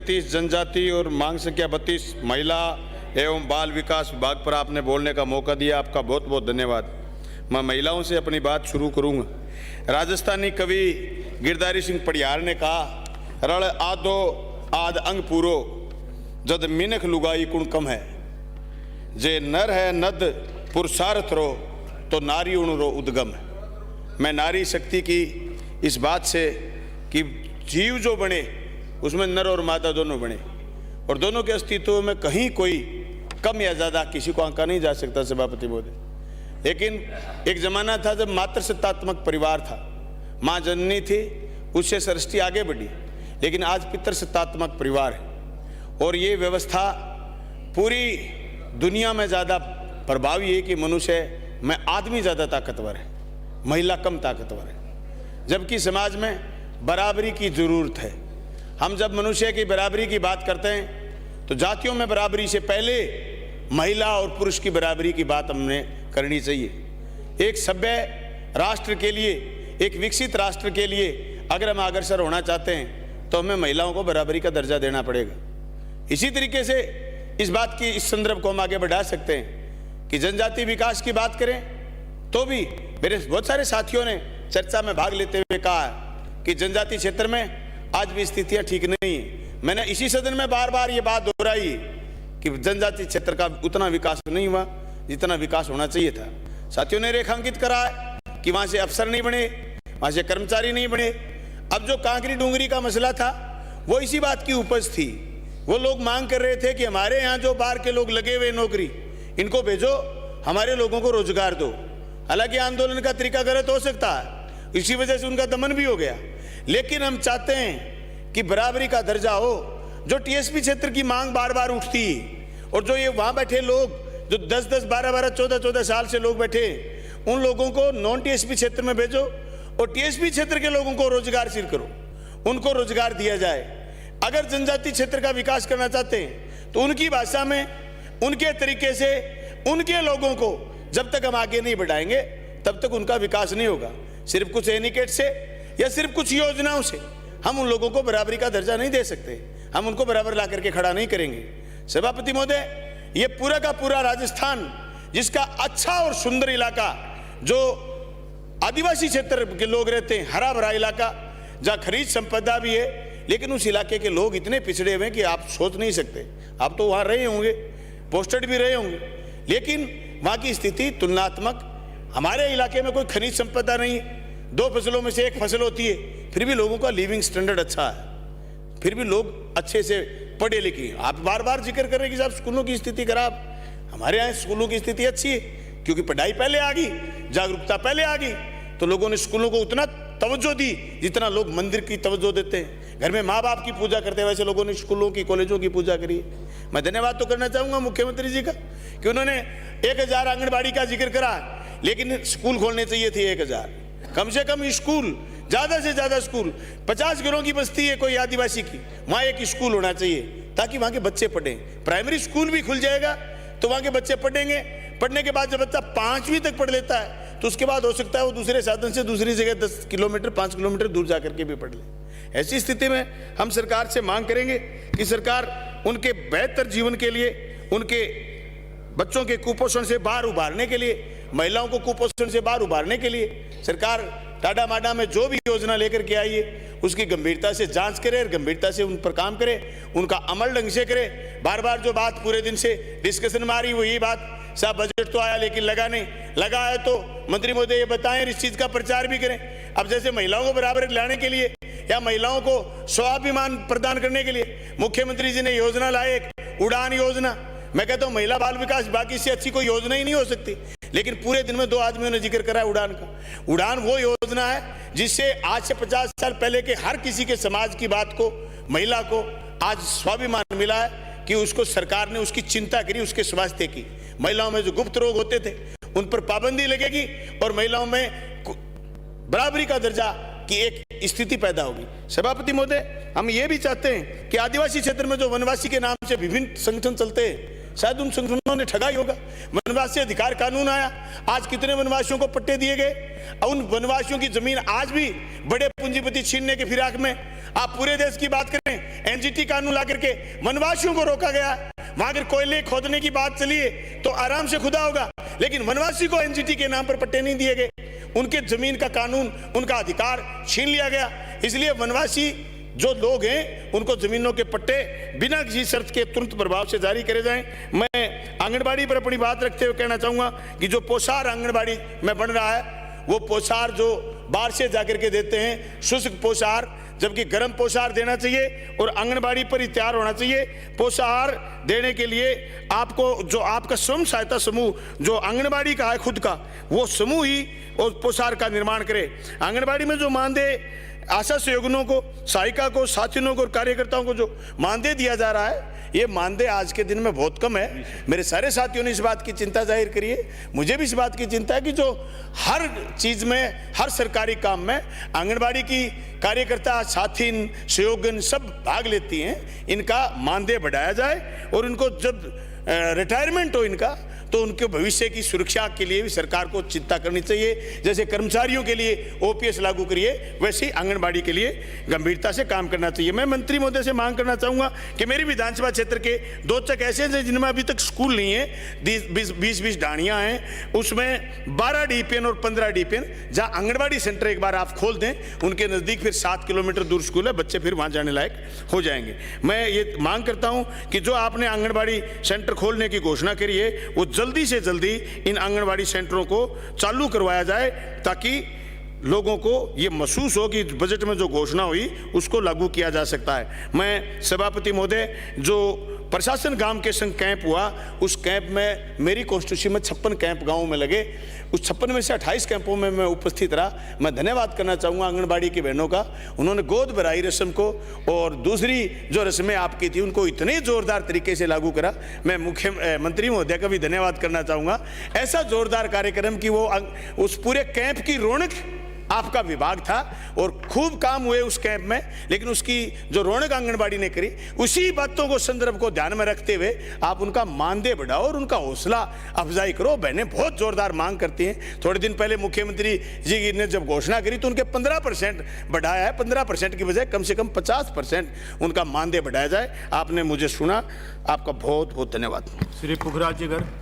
30 जनजाति और मांग संख्या 32 महिला एवं बाल विकास विभाग पर आपने बोलने का मौका दिया, आपका बहुत बहुत धन्यवाद। मैं महिलाओं से अपनी बात शुरू करूंगा। राजस्थानी कवि गिरधारी सिंह पडियार ने कहा, रण आदो आद अंग पूरो जद मिनख लुगाई कुण कम है, जे नर है नद पुरुषार्थ रो तो नारी उण रो उद्गम है। मैं नारी शक्ति की इस बात से कि जीव जो बने उसमें नर और मादा दोनों बने और दोनों के अस्तित्व में कहीं कोई कम या ज़्यादा किसी को आंका नहीं जा सकता सभापति महोदय। लेकिन एक ज़माना था जब मातृ सत्तात्मक परिवार था, माँ जननी थी, उससे सृष्टि आगे बढ़ी, लेकिन आज पितृ सत्तात्मक परिवार है और ये व्यवस्था पूरी दुनिया में ज़्यादा प्रभावी है कि मनुष्य में आदमी ज़्यादा ताकतवर है, महिला कम ताकतवर है, जबकि समाज में बराबरी की ज़रूरत है। हम जब मनुष्य की बराबरी की बात करते हैं तो जातियों में बराबरी से पहले महिला और पुरुष की बराबरी की बात हमने करनी चाहिए। एक सभ्य राष्ट्र के लिए, एक विकसित राष्ट्र के लिए अगर हम अग्रसर होना चाहते हैं तो हमें महिलाओं को बराबरी का दर्जा देना पड़ेगा। इसी तरीके से इस बात की, इस संदर्भ को हम आगे बढ़ा सकते हैं कि जनजाति विकास की बात करें तो भी मेरे बहुत सारे साथियों ने चर्चा में भाग लेते हुए कहा कि जनजाति क्षेत्र में आज भी स्थितियां ठीक नहीं है। मैंने इसी सदन में बार बार ये बात दोहराई कि जनजाति क्षेत्र का उतना विकास नहीं हुआ जितना विकास होना चाहिए था। साथियों ने रेखांकित करा है कि वहां से अफसर नहीं बने, वहां से कर्मचारी नहीं बने। अब जो कांकरी डूंगरी का मसला था वो इसी बात की उपज थी। वो लोग मांग कर रहे थे कि हमारे यहाँ जो बाहर के लोग लगे हुए नौकरी, इनको भेजो, हमारे लोगों को रोजगार दो। हालांकि आंदोलन का तरीका गलत हो सकता है, इसी वजह से उनका दमन भी हो गया, लेकिन हम चाहते हैं कि बराबरी का दर्जा हो। जो टीएसपी क्षेत्र की मांग बार बार उठती और जो ये वहां बैठे लोग जो 10-10, 12-12, 14-14 साल से लोग बैठे, उन लोगों को नॉन टीएसपी क्षेत्र में भेजो और टीएसपी क्षेत्र के लोगों को रोजगार सिर करो, उनको रोजगार दिया जाए। अगर जनजाति क्षेत्र का विकास करना चाहते हैं तो उनकी भाषा में, उनके तरीके से, उनके लोगों को जब तक हम आगे नहीं बढ़ाएंगे तब तक उनका विकास नहीं होगा। सिर्फ कुछ एनिकेट से या सिर्फ कुछ योजनाओं से हम उन लोगों को बराबरी का दर्जा नहीं दे सकते, हम उनको बराबर ला करके खड़ा नहीं करेंगे। सभापति महोदय, ये पूरा का पूरा राजस्थान जिसका अच्छा और सुंदर इलाका, जो आदिवासी क्षेत्र के लोग रहते हैं, हरा भरा इलाका जहाँ खनिज संपदा भी है, लेकिन उस इलाके के लोग इतने पिछड़े हुए हैं कि आप सोच नहीं सकते। आप तो वहाँ रहे होंगे, पोस्टेड भी रहे होंगे, लेकिन वहाँ की स्थिति तुलनात्मक, हमारे इलाके में कोई खनिज संपदा नहीं है, 2 फसलों में से 1 फसल होती है, फिर भी लोगों का लिविंग स्टैंडर्ड अच्छा है, फिर भी लोग अच्छे से पढ़े लिखे। आप बार बार जिक्र कर रहे हैं कि साहब स्कूलों की स्थिति खराब, हमारे यहाँ स्कूलों की स्थिति अच्छी है क्योंकि पढ़ाई पहले आ गई, जागरूकता पहले आ गई, तो लोगों ने स्कूलों को उतना तवज्जो दी जितना लोग मंदिर की तवज्जो देते हैं। घर में माँ बाप की पूजा करते हैं, वैसे लोगों ने स्कूलों की, कॉलेजों की पूजा करी है। मैं धन्यवाद तो करना चाहूँगा मुख्यमंत्री जी का कि उन्होंने 1000 आंगनबाड़ी का जिक्र करा, लेकिन स्कूल खोलने चाहिए थे 1000, कम से कम स्कूल, ज्यादा से ज्यादा स्कूल। 50 घरों की बस्ती है कोई आदिवासी की, वहां एक स्कूल होना चाहिए ताकि वहां के बच्चे पढ़ें। प्राइमरी स्कूल भी खुल जाएगा तो वहां के बच्चे पढ़ेंगे। पढ़ने के बाद जब बच्चा 5वीं तक पढ़ लेता है तो उसके बाद हो सकता है वो दूसरे साधन से दूसरी जगह 10 किलोमीटर, 5 किलोमीटर दूर जाकर के भी पढ़ ले। ऐसी स्थिति में हम सरकार से मांग करेंगे कि सरकार उनके बेहतर जीवन के लिए, उनके बच्चों के कुपोषण से बाहर उभारने के लिए, महिलाओं को कुपोषण से बाहर उभारने के लिए सरकार टाडा माडा में जो भी योजना लेकर के आई है उसकी गंभीरता से जांच करे और गंभीरता से उन पर काम करे, उनका अमल ढंग से करे। बार बार जो बात पूरे दिन से डिस्कशन में आ रही वो यही बात, साहब बजट तो आया लेकिन लगा नहीं, लगा है तो मंत्री महोदय ये बताएं, इस चीज का प्रचार भी करें। अब जैसे महिलाओं को बराबर लाने के लिए या महिलाओं को स्वाभिमान प्रदान करने के लिए मुख्यमंत्री जी ने योजना लाए, एक उड़ान योजना। मैं कहता हूँ महिला बाल विकास बाकी से अच्छी कोई योजना ही नहीं हो सकती, लेकिन पूरे दिन में 2 आदमियों ने जिक्र करा है उड़ान का। उड़ान वो योजना है जिससे आज से 50 साल पहले के हर किसी के समाज की बात को, महिला को आज स्वाभिमान मिला है कि उसको सरकार ने उसकी चिंता करी, उसके स्वास्थ्य की। महिलाओं में जो गुप्त रोग होते थे उन पर पाबंदी लगेगी और महिलाओं में बराबरी का दर्जा की एक स्थिति पैदा होगी। सभापति महोदय, हम ये भी चाहते हैं कि आदिवासी क्षेत्र में जो वनवासी के नाम से विभिन्न संगठन चलते हैं, शायद उन संगठनों ने ठगा ही होगा। वनवासी अधिकार कानून आया, आज कितने वनवासियों को पट्टे दिए गए। उन वनवासियों की जमीन आज भी बड़े पूंजीपति छीनने के फिराक में। आप पूरे देश की बात करें, एनजीटी कानून ला करके वनवासियों को रोका गया। वहां अगर कोयले खोदने की बात चली है तो आराम से खुदा होगा, लेकिन वनवासी को एनजीटी के नाम पर पट्टे नहीं दिए गए। उनके जमीन का कानून, उनका अधिकार छीन लिया गया। इसलिए वनवासी जो लोग हैं उनको जमीनों के पट्टे बिना किसी शर्त के तुरंत प्रभाव से जारी करे जाएं। मैं आंगनबाड़ी पर अपनी बात रखते हुए कहना चाहूंगा कि जो पोषार आंगनबाड़ी में बन रहा है, वो पोषार जो बाहर से जाकर के देते हैं शुष्क पोषार, जबकि गर्म पोषार देना चाहिए और आंगनबाड़ी पर ही तैयार होना चाहिए। पोषार देने के लिए आपको जो आपका स्वयं सहायता समूह जो आंगनबाड़ी का है खुद का, वो समूह ही उस पोषार का निर्माण करे। आंगनबाड़ी में जो मानदेय आशा सहयोगियों को, सहायिका को, साथियों को और कार्यकर्ताओं को जो मानदेय दिया जा रहा है, ये मानदेय आज के दिन में बहुत कम है। मेरे सारे साथियों ने इस बात की चिंता जाहिर करी है। मुझे भी इस बात की चिंता है कि जो हर चीज में, हर सरकारी काम में आंगनबाड़ी की कार्यकर्ता, साथी, सहयोगन सब भाग लेती हैं, इनका मानदेय बढ़ाया जाए और इनको जब रिटायरमेंट हो इनका, तो उनके भविष्य की सुरक्षा के लिए भी सरकार को चिंता करनी चाहिए। जैसे कर्मचारियों के लिए ओपीएस लागू करिए, वैसे ही आंगनबाड़ी के लिए गंभीरता से काम करना चाहिए। मैं मंत्री महोदय से मांग करना चाहूंगा कि मेरी विधानसभा क्षेत्र के 2 चक ऐसे हैं जिनमें अभी तक स्कूल नहीं है, 20-20 ढाणियां हैं, उसमें 12 डीपीएन और 15 डीपीएन, जहां आंगनबाड़ी सेंटर एक बार आप खोल दें, उनके नजदीक फिर 7 किलोमीटर दूर स्कूल है, बच्चे फिर वहां जाने लायक हो जाएंगे। मैं ये मांग करता हूं कि जो आपने आंगनबाड़ी सेंटर खोलने की घोषणा करी है, वो जल्दी से जल्दी इन आंगनबाड़ी सेंटरों को चालू करवाया जाए, ताकि लोगों को ये महसूस हो कि बजट में जो घोषणा हुई उसको लागू किया जा सकता है। मैं सभापति महोदय, जो प्रशासन गांव के संग कैंप हुआ, उस कैंप में मेरी कॉन्स्टिट्यूंसी में 56 कैंप गांवों में लगे, उस 56 में से 28 कैंपों में मैं उपस्थित रहा। मैं धन्यवाद करना चाहूँगा आंगनबाड़ी की बहनों का, उन्होंने गोद भराई रस्म को और दूसरी जो रस्में आपकी थी उनको इतने जोरदार तरीके से लागू करा। मैं मुख्यमंत्री महोदय का भी धन्यवाद करना चाहूँगा। ऐसा जोरदार कार्यक्रम कि वो उस पूरे कैंप की रौनक आपका विभाग था और खूब काम हुए उस कैंप में, लेकिन उसकी जो रौनक आंगनबाड़ी ने करी, उसी बातों को संदर्भ को ध्यान में रखते हुए आप उनका मानदेय बढ़ाओ और उनका हौसला अफजाई करो। बहनें बहुत जोरदार मांग करती हैं। थोड़े दिन पहले मुख्यमंत्री जी ने जब घोषणा करी तो उनके 15% बढ़ाया है, 15% की बजाय कम से कम 50% उनका मानदेय बढ़ाया जाए। आपने मुझे सुना, आपका बहुत बहुत धन्यवाद। श्री पुखराज जी घर।